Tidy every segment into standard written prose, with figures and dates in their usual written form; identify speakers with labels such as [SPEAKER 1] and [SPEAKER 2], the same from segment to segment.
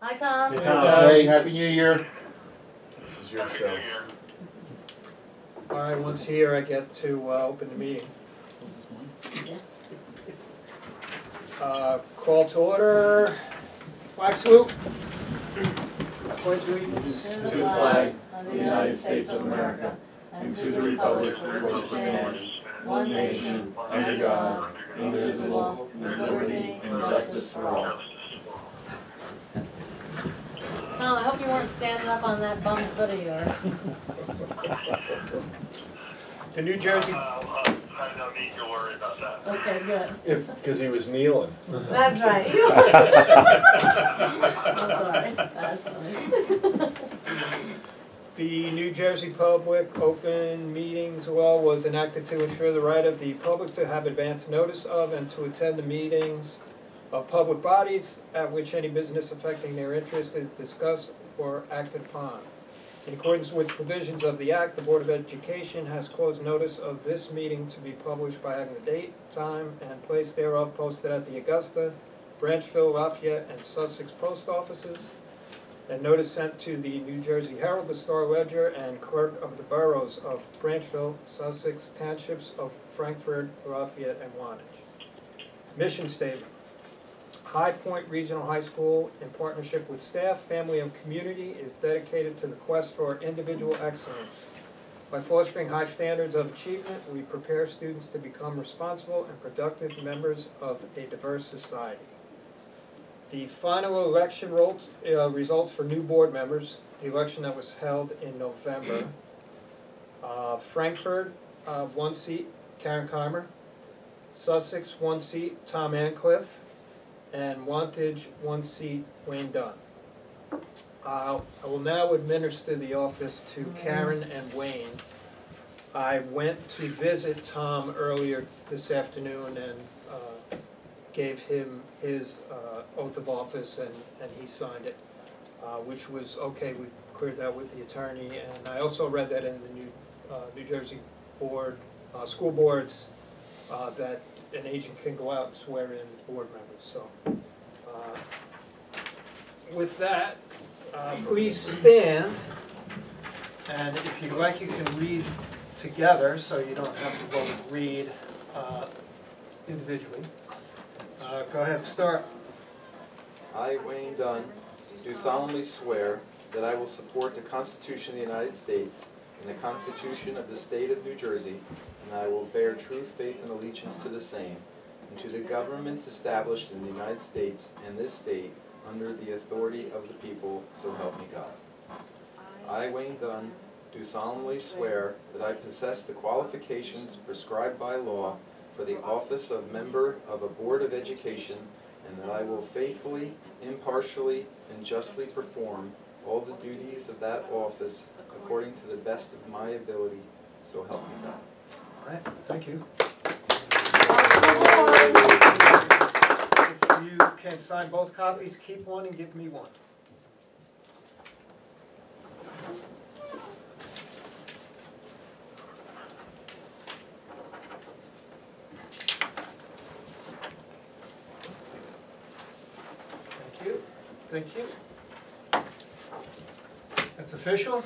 [SPEAKER 1] Hi, Tom.
[SPEAKER 2] Hey, Tom.
[SPEAKER 3] Hey, Happy New Year.
[SPEAKER 2] This is your show.
[SPEAKER 4] All right, once here, I get to open the meeting. Call to order. Flag salute. Pledge allegiance
[SPEAKER 1] To
[SPEAKER 2] the flag of the United States of America and to the republic for which it stands, one nation, under God, indivisible, with liberty and justice for all.
[SPEAKER 1] Tom, I hope you weren't standing up on that bum foot of yours.
[SPEAKER 4] The New Jersey.
[SPEAKER 5] I don't need to worry about that.
[SPEAKER 1] Okay, good.
[SPEAKER 2] Because he was kneeling.
[SPEAKER 1] That's right. I'm sorry. That's funny.
[SPEAKER 4] The New Jersey Public Open Meetings Law was enacted to ensure the right of the public to have advance notice of and to attend the meetings of public bodies at which any business affecting their interest is discussed or acted upon. In accordance with provisions of the Act, the Board of Education has caused notice of this meeting to be published by having the date, time, and place thereof posted at the Augusta, Branchville, Lafayette, and Sussex post offices, and notice sent to the New Jersey Herald, the Star Ledger, and Clerk of the Boroughs of Branchville, Sussex, Townships of Frankfort, Lafayette, and Wantage. Mission statement. High Point Regional High School, in partnership with staff, family, and community, is dedicated to the quest for individual excellence. By fostering high standards of achievement, we prepare students to become responsible and productive members of a diverse society. The final election results for new board members, the election that was held in November. Frankfort, 1 seat, Karen Keimer. Sussex, 1 seat, Tom Ancliffe. And Wantage, 1 seat, Wayne Dunn. I will now administer the office to Karen and Wayne. I went to visit Tom earlier this afternoon and gave him his oath of office, and he signed it, which was okay. We cleared that with the attorney, and I also read that in the New Jersey board, school boards, that an agent can go out and swear in board members. So, with that, please stand, and if you'd like, you can read together, so you don't have to both read individually. Go ahead, start.
[SPEAKER 6] I, Wayne Dunn, do solemnly swear that I will support the Constitution of the United States and the Constitution of the State of New Jersey, and I will bear true faith and allegiance to the same, and to the governments established in the United States and this state under the authority of the people, so help me God. I, Wayne Dunn, do solemnly swear that I possess the qualifications prescribed by law for the office of member of a Board of Education, and that I will faithfully, impartially, and justly perform all the duties of that office according to the best of my ability, so help me God.
[SPEAKER 4] All right, thank you. If you can sign both copies, keep one and give me one. Thank you. Thank you. That's official?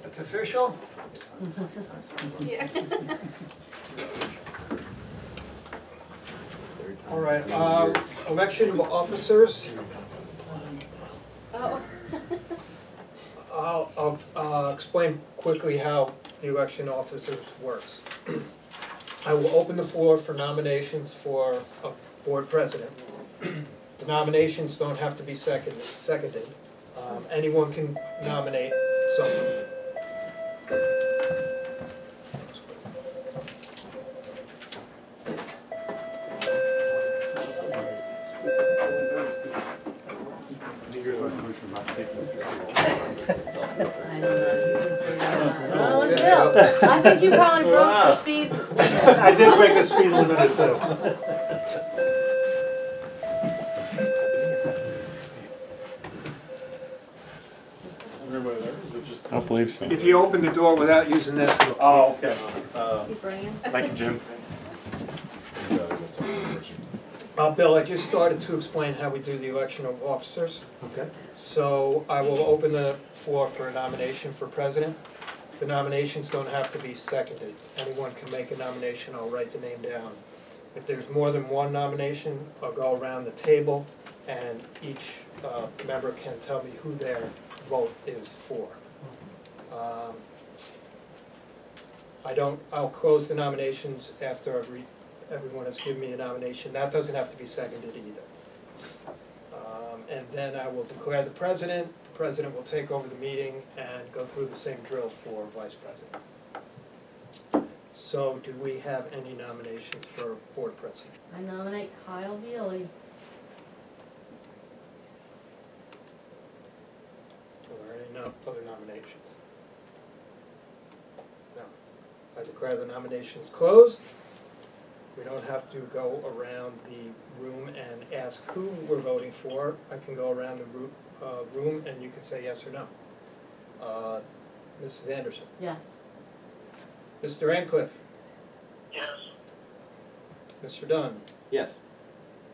[SPEAKER 4] That's official?
[SPEAKER 1] Yeah.
[SPEAKER 4] All right, election of officers.
[SPEAKER 1] Oh.
[SPEAKER 4] I'll explain quickly how the election of officers works. I will open the floor for nominations for a board president. The nominations don't have to be seconded. Anyone can nominate someone.
[SPEAKER 1] Oh, it's Bill. I think you probably broke the speed.
[SPEAKER 3] I did break the speed limit too.
[SPEAKER 7] I don't believe so.
[SPEAKER 4] If you open the door without using this, it'll
[SPEAKER 3] Oh, okay.
[SPEAKER 1] Keep bringing.
[SPEAKER 7] Thank you, Jim.
[SPEAKER 4] Bill, I just started to explain how we do the election of officers.
[SPEAKER 3] Okay.
[SPEAKER 4] So I will open the floor for a nomination for president. The nominations don't have to be seconded. Anyone can make a nomination, I'll write the name down. If there's more than one nomination, I'll go around the table and each member can tell me who their vote is for. I'll close the nominations after everyone has given me a nomination. That doesn't have to be seconded either. And then I will declare the president. The president will take over the meeting and go through the same drill for vice president. So do we have any nominations for board president?
[SPEAKER 1] I nominate Kyle Veely.
[SPEAKER 4] Are there any other nominations? No. I declare the nominations closed. We don't have to go around the room and ask who we're voting for. I can go around the room and you can say yes or no. Mrs. Anderson.
[SPEAKER 1] Yes.
[SPEAKER 4] Mr. Ancliffe.
[SPEAKER 5] Yes.
[SPEAKER 4] Mr. Dunn.
[SPEAKER 6] Yes.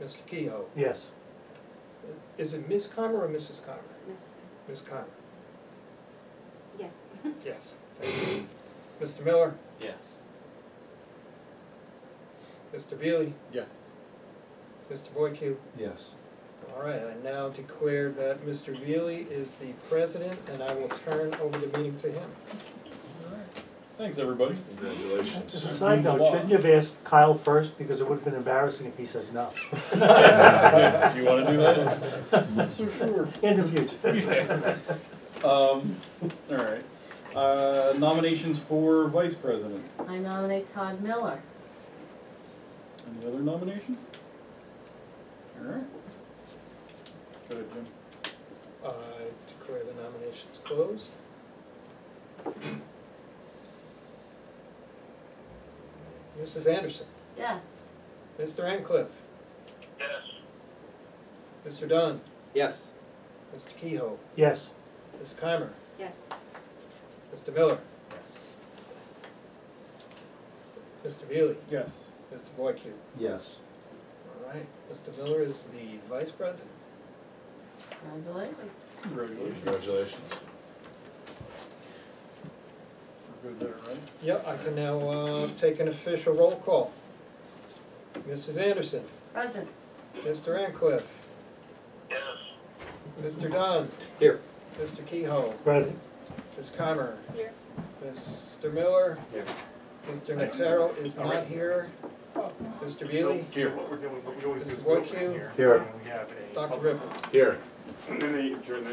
[SPEAKER 4] Mr. Kehoe.
[SPEAKER 3] Yes.
[SPEAKER 4] Is it Ms. Comer or Mrs. Comer?
[SPEAKER 7] Miss-
[SPEAKER 4] Ms. Comer.
[SPEAKER 7] Yes.
[SPEAKER 4] Yes. Thank you. Mr. Miller.
[SPEAKER 6] Yes.
[SPEAKER 4] Mr. Veely.
[SPEAKER 2] Yes.
[SPEAKER 4] Mr. Voicu.
[SPEAKER 3] Yes.
[SPEAKER 4] All right, I now declare that Mr. Veely is the president, and I will turn over the meeting to him.
[SPEAKER 2] Thanks, everybody.
[SPEAKER 3] As a side note, shouldn't you have asked Kyle first, because it would have been embarrassing if he said no.
[SPEAKER 2] If you wanna do that, not so sure.
[SPEAKER 3] In the future.
[SPEAKER 2] All right. Nominations for vice president.
[SPEAKER 1] I nominate Todd Miller.
[SPEAKER 2] Any other nominations? All right. Go ahead, Jim.
[SPEAKER 4] I declare the nominations closed. Mrs. Anderson.
[SPEAKER 1] Yes.
[SPEAKER 4] Mr. Ancliffe.
[SPEAKER 5] Yes.
[SPEAKER 4] Mr. Dunn.
[SPEAKER 6] Yes.
[SPEAKER 4] Mr. Kehoe.
[SPEAKER 3] Yes.
[SPEAKER 4] Ms. Keimer.
[SPEAKER 7] Yes.
[SPEAKER 4] Mr. Miller. Mr. Veely.
[SPEAKER 2] Yes.
[SPEAKER 4] Mr. Voicu.
[SPEAKER 3] Yes.
[SPEAKER 4] All right, Mr. Miller is the vice president.
[SPEAKER 1] Congratulations.
[SPEAKER 2] Congratulations.
[SPEAKER 8] Congratulations.
[SPEAKER 2] We're good there, right?
[SPEAKER 4] Yep, I can now take an official roll call. Mrs. Anderson.
[SPEAKER 1] Present.
[SPEAKER 4] Mr. Ancliffe.
[SPEAKER 5] Yes.
[SPEAKER 4] Mr. Dunn.
[SPEAKER 6] Here.
[SPEAKER 4] Mr. Kehoe.
[SPEAKER 3] Present.
[SPEAKER 4] Ms. Keimer.
[SPEAKER 7] Here.
[SPEAKER 4] Mr. Miller.
[SPEAKER 6] Here.
[SPEAKER 4] Mr. Notaro is not here. Mr. Veely.
[SPEAKER 8] Here.
[SPEAKER 9] What we're doing, what we always do is
[SPEAKER 4] Mrs.
[SPEAKER 9] we open
[SPEAKER 4] Voicu.
[SPEAKER 9] it here.
[SPEAKER 3] Here.
[SPEAKER 9] And we have a.
[SPEAKER 4] Dr.
[SPEAKER 9] public-
[SPEAKER 4] Ripple.
[SPEAKER 8] Here.
[SPEAKER 9] And then they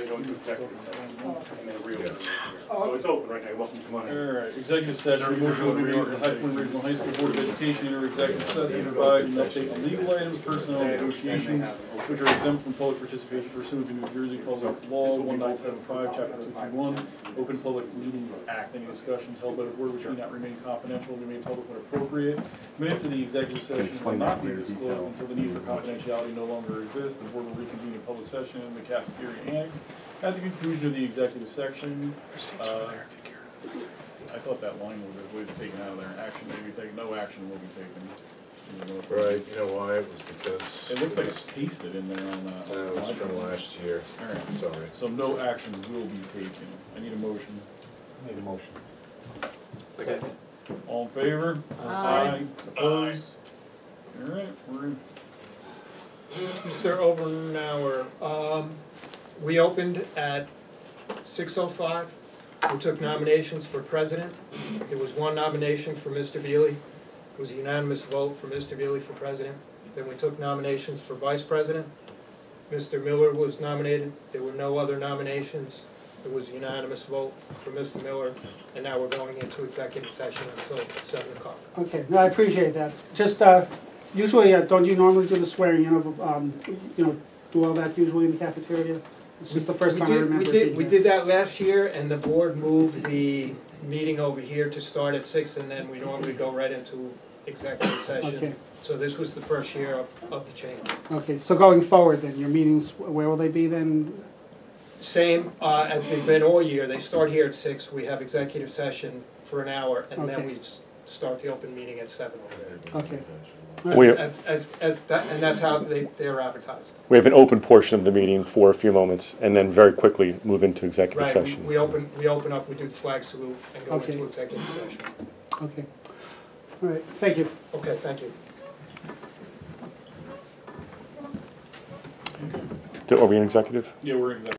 [SPEAKER 9] go into executive session, and then reopen it
[SPEAKER 8] Yes.
[SPEAKER 9] here. So it's open right now, welcome to come on in.
[SPEAKER 2] All right, executive session, motion will be made for the High Point Regional High School Board of Education, enter executive session, provide and update on legal items, personnel negotiations, which are exempt from public participation pursuant to New Jersey Public Law 1975, Chapter 231, Open Public Meetings Act. Any discussions held by the board which may not remain confidential will be made public when appropriate. Minutes of the executive session will not be disclosed until the need for confidentiality no longer exists. The board will reconvene in public session in the cafeteria annex. At the conclusion of the executive section, I thought that line was taken out of there. Action may be taken, no action will be taken.
[SPEAKER 8] Right, you know why? It was because.
[SPEAKER 2] It looks like it's pasted in there on that.
[SPEAKER 8] That was from last year.
[SPEAKER 2] All right,
[SPEAKER 8] Sorry.
[SPEAKER 2] so no action will be taken. I need a motion.
[SPEAKER 3] Make a motion.
[SPEAKER 6] Second.
[SPEAKER 2] All in favor?
[SPEAKER 1] Aye.
[SPEAKER 2] Opposed? All right, we're in.
[SPEAKER 4] Mr. Obenauer, we opened at 6:05. We took nominations for president. There was one nomination for Mr. Veely. It was a unanimous vote for Mr. Veely for president. Then we took nominations for vice president. Mr. Miller was nominated. There were no other nominations. It was a unanimous vote for Mr. Miller. And now we're going into executive session until 7 o'clock.
[SPEAKER 10] Okay, no, I appreciate that. Just, usually, don't you normally do the swearing in of, do all that usually in the cafeteria? It's just the first time I remember being
[SPEAKER 4] We
[SPEAKER 10] here.
[SPEAKER 4] did that last year, and the board moved the meeting over here to start at 6, and then we normally go right into executive
[SPEAKER 10] Okay.
[SPEAKER 4] session. So this was the first year of the change.
[SPEAKER 10] Okay, so going forward then, your meetings, where will they be then?
[SPEAKER 4] Same as they've been all year. They start here at 6, we have executive session for an hour, and then
[SPEAKER 10] Okay.
[SPEAKER 4] we start the open meeting at 7 already.
[SPEAKER 10] Okay.
[SPEAKER 11] We,
[SPEAKER 4] And that's how they're advertised.
[SPEAKER 11] we have an open portion of the meeting for a few moments and then very quickly move into executive
[SPEAKER 4] Right,
[SPEAKER 11] session.
[SPEAKER 4] we open up, we do the flag salute and go
[SPEAKER 10] Okay.
[SPEAKER 4] into executive session.
[SPEAKER 10] Okay. All right, thank you.
[SPEAKER 4] Okay, thank you.
[SPEAKER 11] Are we in executive?
[SPEAKER 2] Yeah, we're exactly.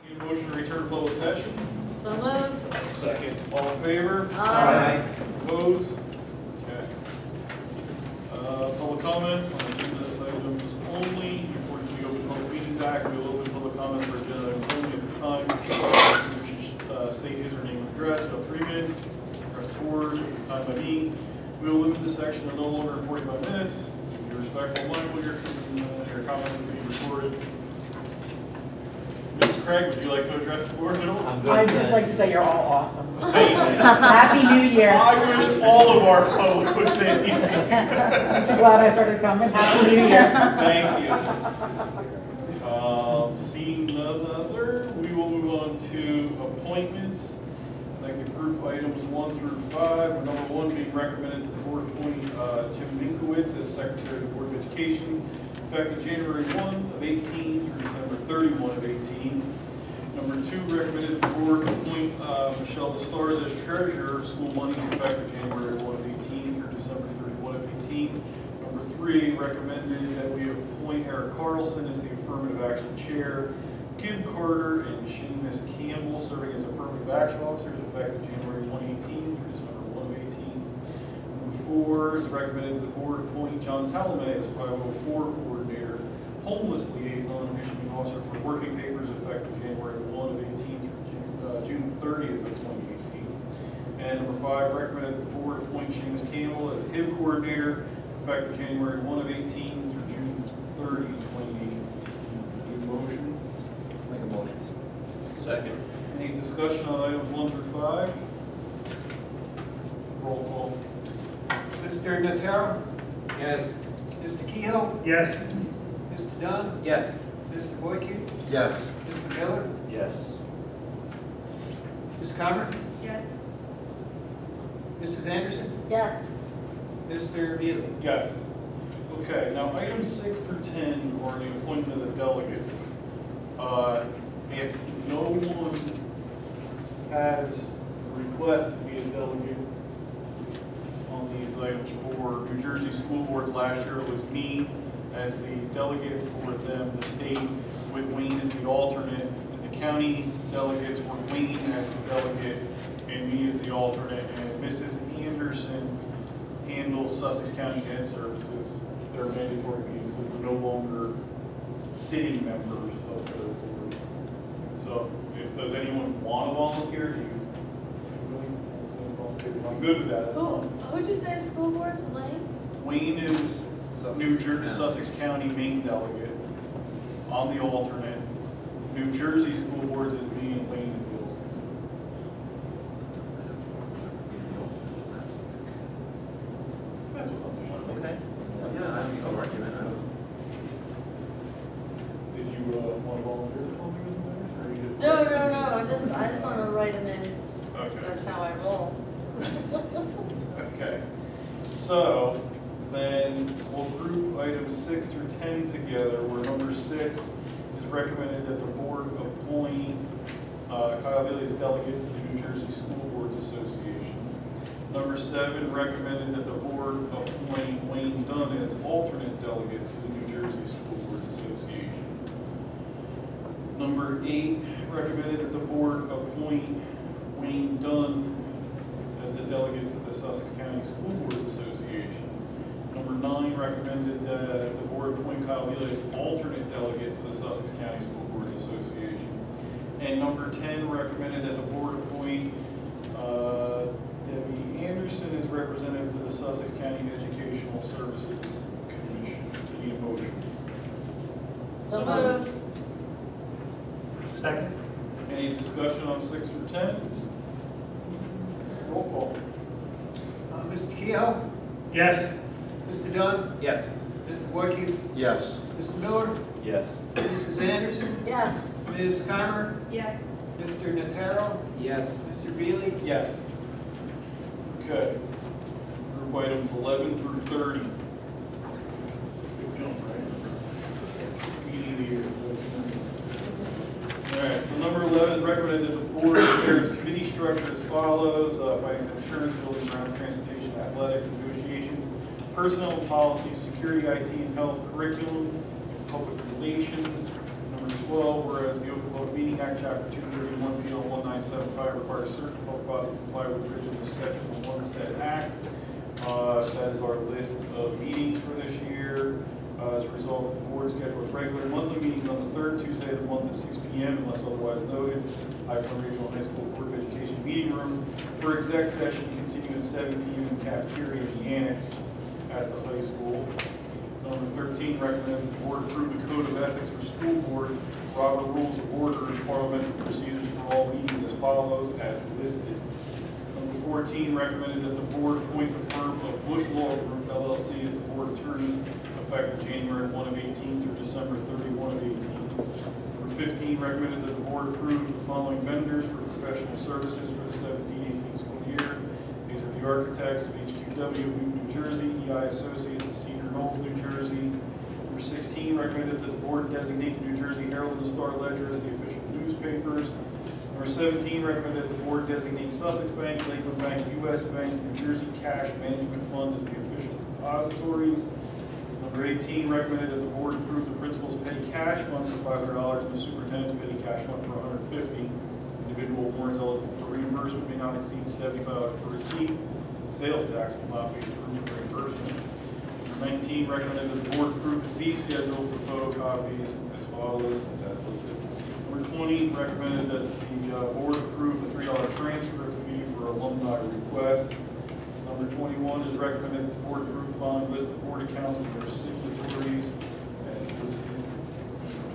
[SPEAKER 2] Need a motion to return to public session?
[SPEAKER 1] So moved.
[SPEAKER 2] Second. All in favor?
[SPEAKER 1] Aye.
[SPEAKER 2] Opposed? Okay. Public comments on agenda items only. According to the Open Public Meetings Act, we will open public comments for agenda items only at this time. State his or name and address, about 3 minutes. Press forward, time by me. We will limit this section to no longer than 45 minutes. Be respectful and mindful, your comments will be recorded. Mrs. Craig, would you like to address the board at all?
[SPEAKER 12] I'd just like to say you're all awesome.
[SPEAKER 2] Thank you.
[SPEAKER 12] Happy New Year.
[SPEAKER 2] I wish all of our public would say these things.
[SPEAKER 12] Aren't you glad I started coming? Happy New Year.
[SPEAKER 2] Thank you. Seeing none other, we will move on to appointments. I'd like to group items 1 through 5. Number 1 being recommended to the board appoint Jim Minkowitz as Secretary of the Board of Education, effective January 1 of 18 through December 31 of 18. Number 2, recommended the board appoint Michelle DeStars as Treasurer of School Money, effective January 1 of 18 through December 31 of 18. Number 3, recommended that we appoint Eric Carlson as the Affirmative Action Chair, Kim Carter and Seamus Campbell serving as Affirmative Action Officers, effective January 1, 18 through December 1 of 18. Number 4, it's recommended the board appoint John Talame as 504 Coordinator, Homeless Liaison, and Issuing Officer for Working Papers, effective January 1 of 18 through June 30th of 2018. And number 5, recommended the board appoint Seamus Campbell as HIB Coordinator, effective January 1 of 18 through June 30, 2018. Need a motion?
[SPEAKER 6] Make a motion. Second.
[SPEAKER 2] Any discussion on items 1 through 5? Roll call.
[SPEAKER 4] Mr. Notaro?
[SPEAKER 6] Yes.
[SPEAKER 4] Mr. Kehoe?
[SPEAKER 3] Yes.
[SPEAKER 4] Mr. Dunn?
[SPEAKER 6] Yes.
[SPEAKER 4] Mr. Boyke?
[SPEAKER 6] Yes.
[SPEAKER 4] Mr. Miller?
[SPEAKER 6] Yes.
[SPEAKER 4] Ms. Comer?
[SPEAKER 7] Yes.
[SPEAKER 4] Mrs. Anderson?
[SPEAKER 1] Yes.
[SPEAKER 4] Mr. Veely?
[SPEAKER 2] Yes. Okay, now items 6 through 10 are the appointment of the delegates. If no one has a request to be a delegate on these items for New Jersey school boards, last year it was me as the delegate for them, the state with Wayne as the alternate, and the county delegates were Wayne as the delegate and me as the alternate, and Mrs. Anderson handles Sussex County Ed Services. Their mandatory meetings, we're no longer city members of the board. So, does anyone want to volunteer? Do you really volunteer? I'm good with that.
[SPEAKER 1] Who'd you say school boards, Wayne?
[SPEAKER 2] Wayne is New Jersey, Sussex County main delegate. I'm the alternate. New Jersey school boards is me and Wayne is the alternate. That's what I'm doing.
[SPEAKER 6] Okay. Yeah, I have no argument.
[SPEAKER 2] Did you want to volunteer to help me with that? Or you
[SPEAKER 1] No, I just want to write them in,
[SPEAKER 2] Okay.
[SPEAKER 1] that's how I roll.
[SPEAKER 2] Okay, so then we'll group items 6 through 10 together, where number 6 is recommended that the board appoint Kyle Bailey as delegate to the New Jersey School Boards Association. Number 7, recommended that the board appoint Wayne Dunn as alternate delegate to the New Jersey School Boards Association. Number 8, recommended that the board appoint Wayne Dunn as the delegate to the Sussex County School Boards Association. Number 9, recommended that the board appoint Kyle Bailey as alternate delegate to the Sussex County School Boards Association. And number 10, recommended that the board appoint Debbie Anderson as representative to the Sussex County Educational Services Commission.
[SPEAKER 1] So moved.
[SPEAKER 3] Second?
[SPEAKER 2] Any discussion on 6 through 10? Roll call.
[SPEAKER 4] Mr. Kehoe?
[SPEAKER 3] Yes.
[SPEAKER 4] Mr. Dunn?
[SPEAKER 6] Yes.
[SPEAKER 4] Mr. Wojcik?
[SPEAKER 8] Yes.
[SPEAKER 4] Mr. Miller?
[SPEAKER 8] Yes.
[SPEAKER 4] Mrs. Anderson?
[SPEAKER 1] Yes.
[SPEAKER 4] Ms. Keimer?
[SPEAKER 7] Yes.
[SPEAKER 4] Mr. Notaro?
[SPEAKER 6] Yes.
[SPEAKER 4] Mr. Veely?
[SPEAKER 6] Yes.
[SPEAKER 2] Okay. Group items 11 through 30. Big jump, right? Beginning of the year. All right, so number 11 is recommended that the board prepare its committee structure as follows: finance and insurance, building, ground transportation, athletics, negotiations, personnel and policy, security, IT and health, curriculum, public relations. Number 12, whereas the Open Public Meeting Act, Chapter 231, PL 1975 requires certain public bodies to comply with the provisions of Section 1 of said act. That is our list of meetings for this year. As a result, the board schedules regular monthly meetings on the third Tuesday of the month at 6 p.m. unless otherwise noted. High Point Regional High School Board of Education meeting room. For exec session, continue at 7 p.m. in the cafeteria in the annex at the high school. Number 13, recommend the board approve the code of ethics for school board, Robert Rules of Order, and parliamentary procedures for all meetings as follows, as listed. Number 14, recommended that the board appoint the firm of Bush Law Group LLC as the board attorney effective January 1 of 18 through December 31 of 18. Number 15, recommended that the board approve the following vendors for professional services for the 17-18 school year. These are the architects of HQW, New Jersey, EI Associates of Cedar Knolls, New Jersey. Number 16, recommended that the board designate the New Jersey Herald and the Star Ledger as the official newspapers. Number 17, recommended that the board designate Sussex Bank, Lakeland Bank, U.S. Bank, New Jersey Cash Management Fund as the official depositories. Number 18, recommended that the board approve the principal's petty cash fund for $500 and the superintendent's petty cash fund for $150. Individual warrants eligible for reimbursement may not exceed $75 per receipt. Sales tax will not be approved for reimbursement. Number 19, recommended that the board approve the fee schedule for photocopies as follows, as listed. Number 20, recommended that the board approve the $3 transfer fee for alumni requests. Number 21 is recommended that the board approve the following list of board accounts and their signatories as listed.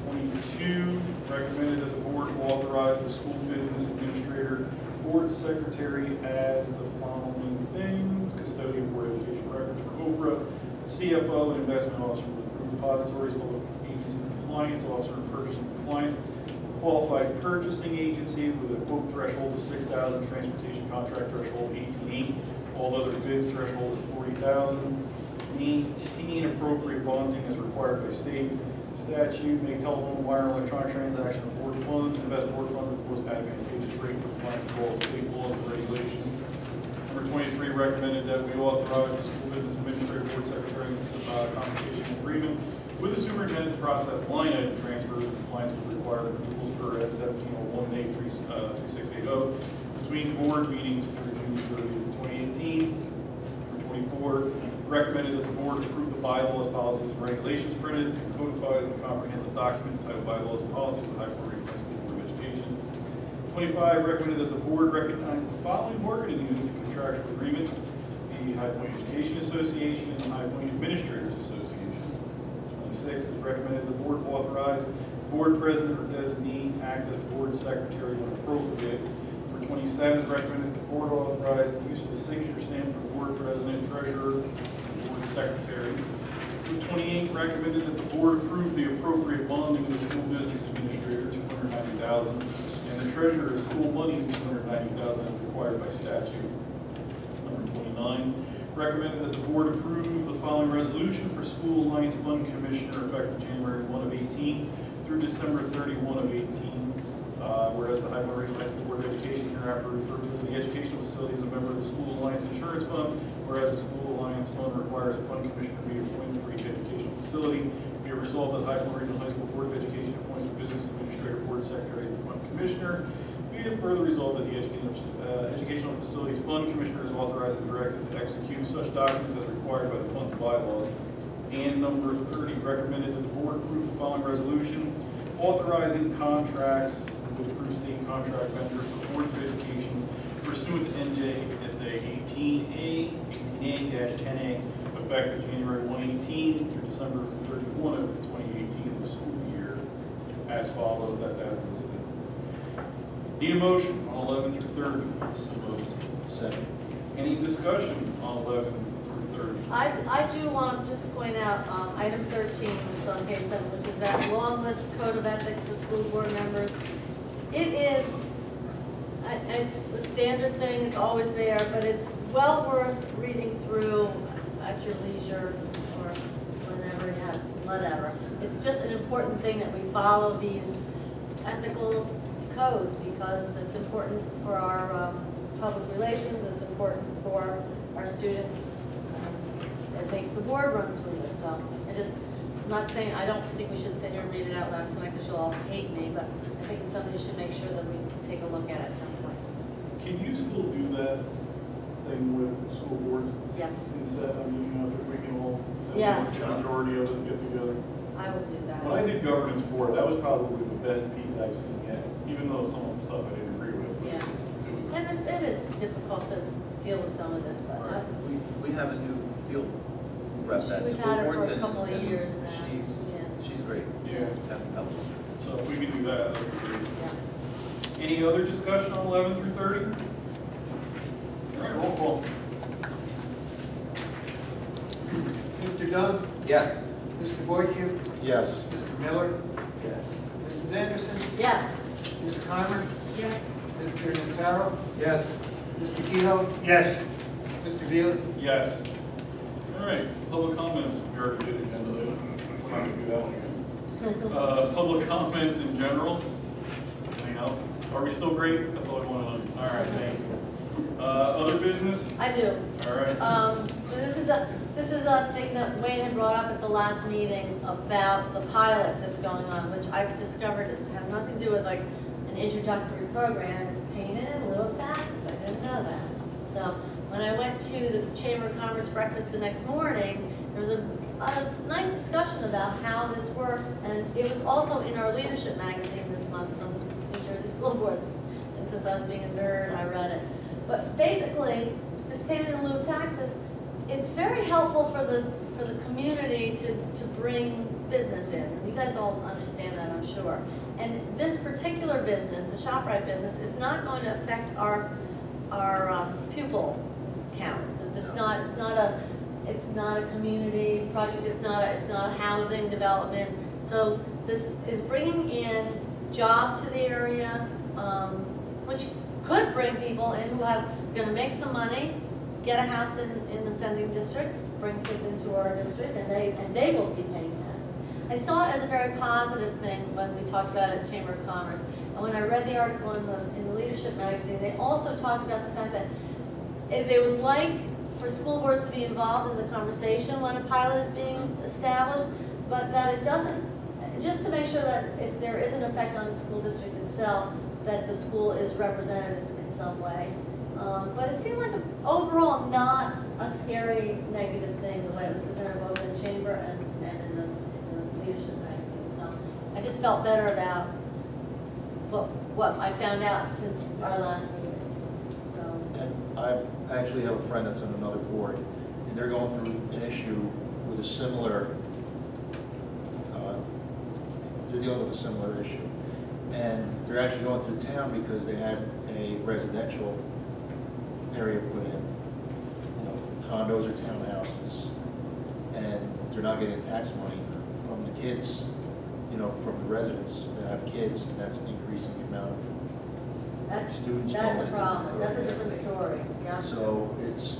[SPEAKER 2] 22, recommended that the board authorize the school business administrator, board secretary as the following things: custodian of board education records for OPRA, CFO and investment officer for approved depositories, public agency compliance officer and purchasing compliance, qualified purchasing agency with a quote threshold of 6,000, transportation contract threshold 18,800. All other bids threshold is 40,000. Maintain appropriate bonding as required by state statute. Make telephone, wire, and electronic transaction of board funds. Invest board funds at the most advantageous rate for compliance with all state laws and regulations. Number 23, recommended that we authorize the school business administrator board secretary compensation agreement with the superintendent to process line item transfers in compliance with required approvals for S1701 and A3680 between board meetings through June 30th. 2018. Number 24, recommended that the board approve the bylaws, policies, and regulations printed and codified in a comprehensive document entitled Bylaws and Policies of the High Point Regional High School Board of Education. 25, recommended that the board recognize the following bargaining units and contractual agreements: the High Point Education Association and the High Point Administrators Association. 26 is recommended the board authorize the board president or designee act as board secretary when appropriate. 27 is recommended the board authorize the use of the signature stamp for the board president, treasurer, and board secretary. 28 recommended that the board approve the appropriate bonding of the school business administrator, $290,000, and the treasurer school monies, $290,000 as required by statute. Number 29 recommended that the board approve the following resolution for School Alliance Fund Commissioner effective January 1 of 18 through December 31 of 18. Whereas the High Point Regional High School Board of Education, hereafter referred to as the educational facility, is a member of the School Alliance Insurance Fund, whereas the School Alliance Fund requires a fund commissioner to be appointed for each educational facility. Be it resolved that the High Point Regional High School Board of Education appoints the business administrator board secretary as the fund commissioner. Be it further resolved that the educational facilities fund commissioner is authorized and directed to execute such documents as required by the fund's bylaws. And number 30, recommended that the board approve the following resolution authorizing contracts with approved state contract vendors for boards of education pursuant to NJSA 18A-10A, effective January 1/18 through December 31 of 2018 of the school year. as follows, that's as listed. Need a motion on 11 through 30? So moved. Second. Any discussion on 11 through 30?
[SPEAKER 1] I do want to just point out item 13, which is on page 7, which is that long list of code of ethics for school board members. It is, it's a standard thing, it's always there, but it's well worth reading through at your leisure or whenever you have, whatever. It's just an important thing that we follow these ethical codes because it's important for our public relations, it's important for our students. It makes the board run smoother. So I'm not saying, I don't think we should sit here and read it out loud tonight because you'll all hate me, but I think it's something you should make sure that we take a look at some point.
[SPEAKER 2] Can you still do that thing with school boards?
[SPEAKER 1] Yes,
[SPEAKER 2] Instead, I mean, you know, if we can all,
[SPEAKER 1] Yes.
[SPEAKER 2] a majority of us get together.
[SPEAKER 1] I will do that.
[SPEAKER 2] When I did governance for it, that was probably the best piece I've seen yet, even though some of the stuff I didn't agree with. But
[SPEAKER 1] Yeah.
[SPEAKER 2] it was-
[SPEAKER 1] And it is difficult to deal with some of this, but
[SPEAKER 6] We have a new field rep at
[SPEAKER 1] we've
[SPEAKER 6] school
[SPEAKER 1] had her
[SPEAKER 6] boards
[SPEAKER 1] for a
[SPEAKER 6] and
[SPEAKER 1] couple of
[SPEAKER 6] and
[SPEAKER 1] years now.
[SPEAKER 6] she's great.
[SPEAKER 2] Yeah.
[SPEAKER 6] Captain Pelley.
[SPEAKER 2] So if we could do that, that'd be great.
[SPEAKER 1] Yeah.
[SPEAKER 2] Any other discussion on 11 through 30? All right, roll call.
[SPEAKER 4] Mr. Dunn,
[SPEAKER 6] Yes.
[SPEAKER 4] Mr. Boyku,
[SPEAKER 8] Yes.
[SPEAKER 4] Mr. Miller. Yes. Mrs. Anderson,
[SPEAKER 1] Yes.
[SPEAKER 4] Ms. Conner,
[SPEAKER 1] Yes.
[SPEAKER 4] Mr. Notaro. Yes. Mr. Kehoe,
[SPEAKER 3] Yes.
[SPEAKER 4] Mr. Beal.
[SPEAKER 2] Yes. All right, public comments, we already did agenda item. We're not gonna do that one again. Public comments in general. Anything else? Are we still great? That's all I want to know. All right, thank you. Other business?
[SPEAKER 1] I do.
[SPEAKER 2] All right.
[SPEAKER 1] So this is a thing that Wayne had brought up at the last meeting about the pilot that's going on, which I've discovered has nothing to do with like an introductory program. It's painted in lieu of taxes. I didn't know that. So when I went to the Chamber of Commerce breakfast the next morning, there was a nice discussion about how this works, and it was also in our leadership magazine this month from New Jersey School Boards. And since I was being a nerd, I read it. But basically, this payment in lieu of taxes, it's very helpful for the community to bring business in. And you guys all understand that, I'm sure. And this particular business, the ShopRite business, is not going to affect our pupil count. Because it's not a community project. It's not a housing development. So this is bringing in jobs to the area, which could bring people in who are going to make some money, get a house in the sending districts, bring kids into our district, and they will be paying taxes. I saw it as a very positive thing when we talked about it at Chamber of Commerce. And when I read the article in the Leadership magazine, they also talked about the fact that if they would like for school boards to be involved in the conversation when a pilot is being established, but that it doesn't, just to make sure that if there is an effect on the school district itself, that the school is represented in some way. But it seemed like overall not a scary negative thing the way it was presented both in the chamber and in the leadership magazine. So I just felt better about what I found out since our last meeting. So
[SPEAKER 13] And I actually have a friend that's on another board, and they're going through an issue with a similar, they're dealing with a similar issue. And they're actually going through town because they have a residential area put in, you know, condos or townhouses, and they're not getting tax money from the kids, you know, from the residents that have kids, and that's increasing the amount of students going
[SPEAKER 1] that's
[SPEAKER 13] into
[SPEAKER 1] the problem.
[SPEAKER 13] this
[SPEAKER 1] That's a
[SPEAKER 13] area.
[SPEAKER 1] different story. Yeah.
[SPEAKER 13] So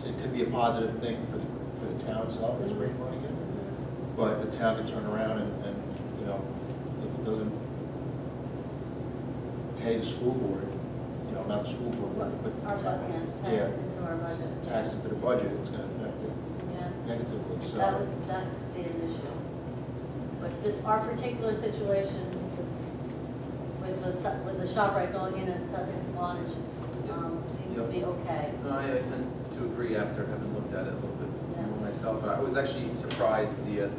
[SPEAKER 13] it could be a positive thing for the town itself, it's bringing money in, but the town can turn around and, you know, if it doesn't pay the school board, you know, not the school board, but
[SPEAKER 1] Our
[SPEAKER 13] the
[SPEAKER 1] budget,
[SPEAKER 13] town,
[SPEAKER 1] taxes into our budget.
[SPEAKER 13] taxes to the budget, it's gonna affect it
[SPEAKER 1] Yeah.
[SPEAKER 13] negatively, so.
[SPEAKER 1] That would be an issue. But our particular situation with the ShopRite going in at Sussex Wantage seems to be okay.
[SPEAKER 6] No, I tend to agree after having looked at it a little bit
[SPEAKER 1] Yeah.
[SPEAKER 6] more myself. I was actually surprised the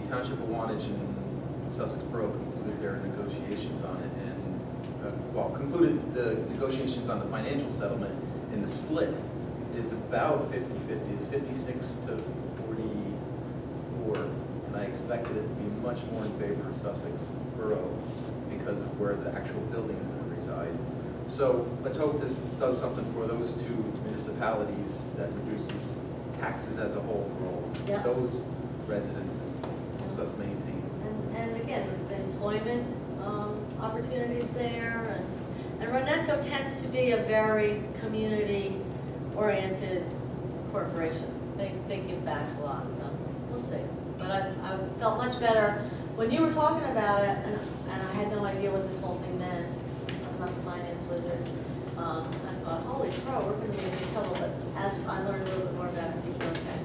[SPEAKER 6] Township of Wantage and Sussex Borough concluded their negotiations on it and, concluded the negotiations on the financial settlement, and the split is about 50-50, 56 to 44. And I expected it to be much more in favor of Sussex Borough because of where the actual building is going to reside. So let's hope this does something for those two municipalities that reduces taxes as a whole for all
[SPEAKER 1] Yeah.
[SPEAKER 6] those residents and helps us maintain.
[SPEAKER 1] And again, the employment opportunities there, and Ronetco tends to be a very community-oriented corporation. They give back a lot, so we'll see. But I felt much better when you were talking about it, and I had no idea what this whole thing meant. I'm not a finance wizard. I thought, holy crow, we're going to be in big trouble. But as I learned a little bit more about it, it seems okay.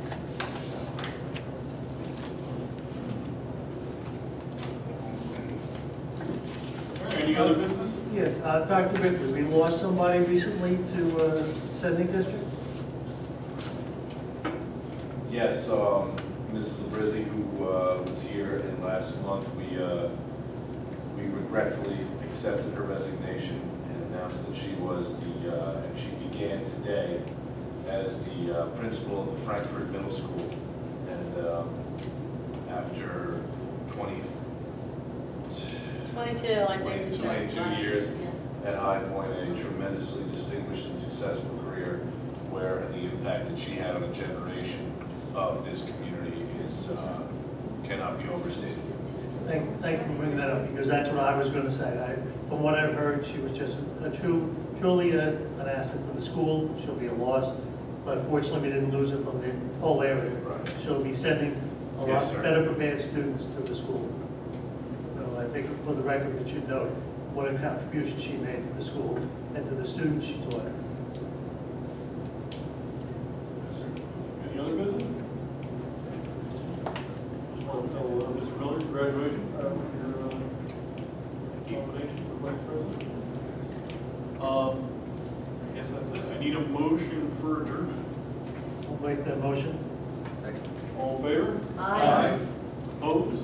[SPEAKER 2] Any other business?
[SPEAKER 3] Yeah, Dr. Ripley, we lost somebody recently to sending district?
[SPEAKER 8] Yes, Mrs. Labrizzi, who was here in last month, we regretfully accepted her resignation and announced that she was and she began today as the principal of the Frankfurt Middle School. And after 22,
[SPEAKER 1] I think.
[SPEAKER 8] 22 years at High Point, a tremendously distinguished and successful career where the impact that she had on a generation of this community is cannot be overstated.
[SPEAKER 3] Thank you for bringing that up, because that's what I was going to say. From what I've heard, she was just truly an asset to the school. She'll be a loss, but fortunately we didn't lose her from the whole area.
[SPEAKER 8] Right.
[SPEAKER 3] She'll be sending a lot better prepared students to the school. I think for the record, it should note what a contribution she made to the school and to the students she taught her.
[SPEAKER 2] Any other business? Just want to tell Mr. Miller, congratulations on your nomination for Vice President. I guess that's it. I need a motion for adjournment.
[SPEAKER 3] I'll make that motion.
[SPEAKER 6] Second.
[SPEAKER 2] All in favor?
[SPEAKER 1] Aye.
[SPEAKER 2] Opposed?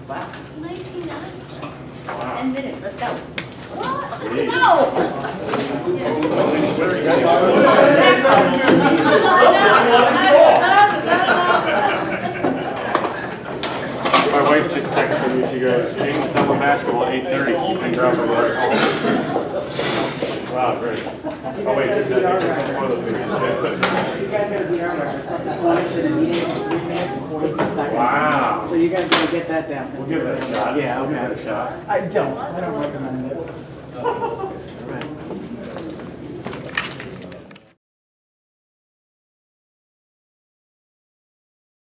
[SPEAKER 7] Wow.
[SPEAKER 1] 1990. 10 minutes, let's go. What? Let's
[SPEAKER 9] My wife just texted me, she goes, James done with basketball at 8:30, you can drop her right home. Wow, great. Oh wait, she said,
[SPEAKER 12] You guys gotta beat our record. Sussex wanted to the meeting in 3 minutes and 46 seconds.
[SPEAKER 9] Wow.
[SPEAKER 12] So you guys gotta get that down.
[SPEAKER 9] We'll give that a shot.
[SPEAKER 12] Yeah, okay.
[SPEAKER 9] We'll give that a shot.
[SPEAKER 12] I don't recommend